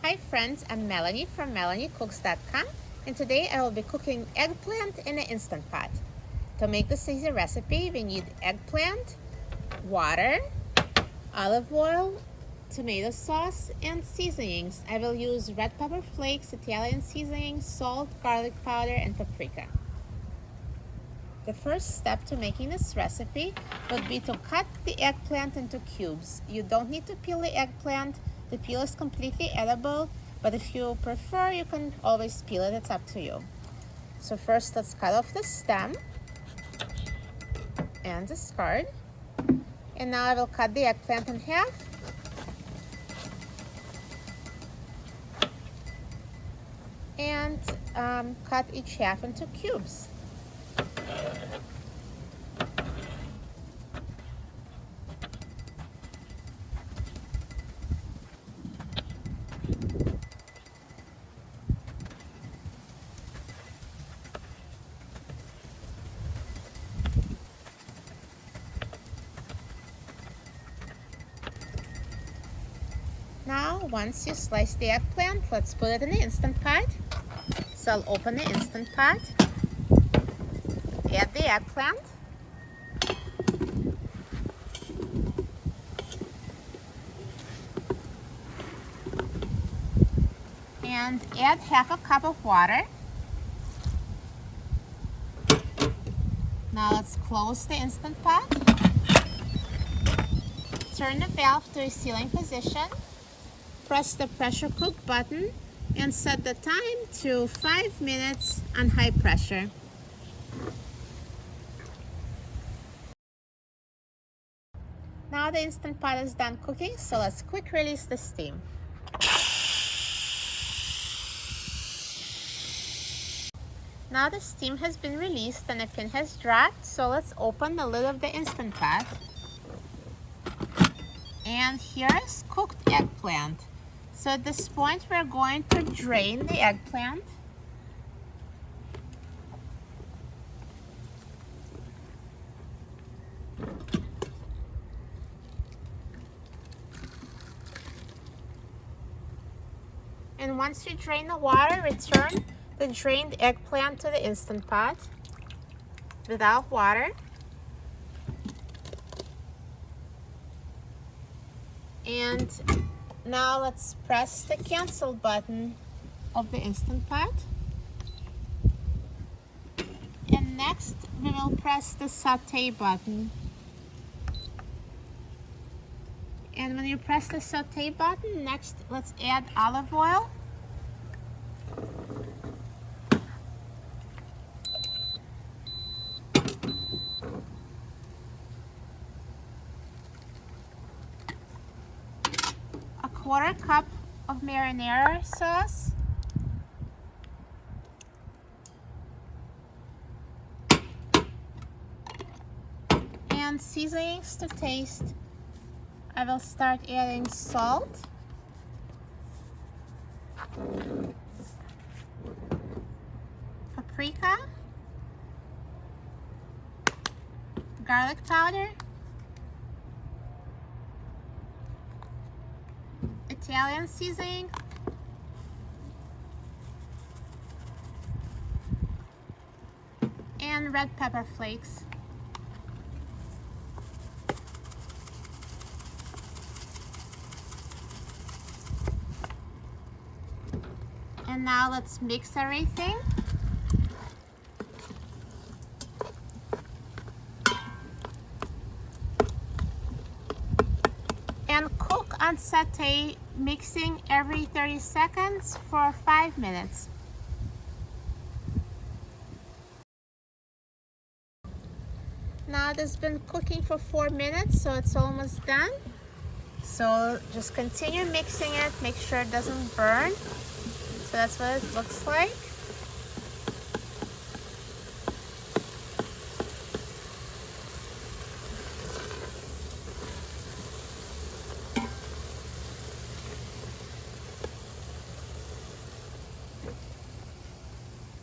Hi friends, I'm Melanie from melaniecooks.com, and today I will be cooking eggplant in an Instant Pot. To make this easy recipe, we need eggplant, water, olive oil, tomato sauce, and seasonings. I will use red pepper flakes, Italian seasoning, salt, garlic powder, and paprika. The first step to making this recipe would be to cut the eggplant into cubes. You don't need to peel the eggplant. The peel is completely edible, but if you prefer, you can always peel it. It's up to you. So first, let's cut off the stem and discard. And now I will cut the eggplant in half. And cut each half into cubes. Now, once you slice the eggplant, let's put it in the Instant Pot. So I'll open the Instant Pot, add the eggplant, and add half a cup of water. Now let's close the Instant Pot. Turn the valve to a sealing position. Press the pressure cook button and set the time to 5 minutes on high pressure. Now the Instant Pot is done cooking, so let's quick release the steam. Now the steam has been released and the pin has dropped, so let's open the lid of the Instant Pot. And here is cooked eggplant. So at this point, we're going to drain the eggplant. And once you drain the water, return the drained eggplant to the Instant Pot without water. And now let's press the cancel button of the Instant Pot. And next we will press the saute button. And when you press the saute button, next let's add olive oil. A quarter cup of marinara sauce. And seasonings to taste. I will start adding salt, paprika, garlic powder, Italian seasoning, and red pepper flakes. And now let's mix everything. And cook on saute, mixing every 30 seconds for 5 minutes. Now it has been cooking for 4 minutes, so it's almost done. So just continue mixing it, make sure it doesn't burn. So that's what it looks like.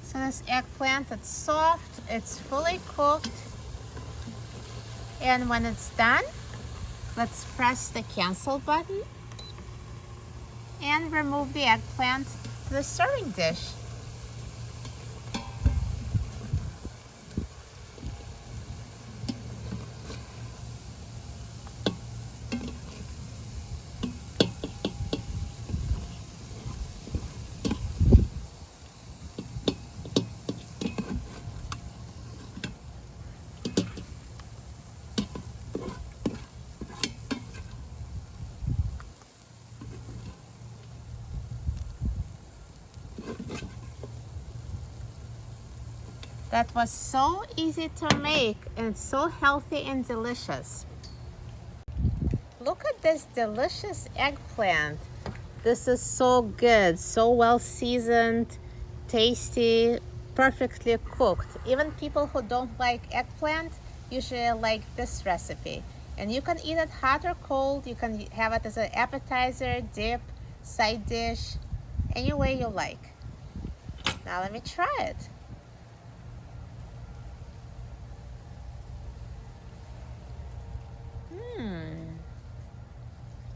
So this eggplant, it's soft, it's fully cooked. And when it's done, Let's press the cancel button and remove the eggplant to the serving dish. That was so easy to make and so healthy and delicious. Look at this delicious eggplant. This is so good, so well seasoned, tasty, perfectly cooked. Even people who don't like eggplant usually like this recipe. And you can eat it hot or cold. You can have it as an appetizer, dip, side dish, any way you like. Now let me try it.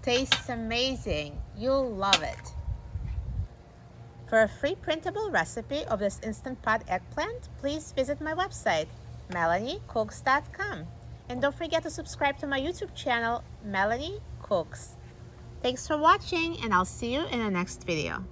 Tastes amazing. You'll love it. For a free printable recipe of this Instant Pot eggplant, please visit my website, melaniecooks.com. And don't forget to subscribe to my YouTube channel, Melanie Cooks. Thanks for watching, and I'll see you in the next video.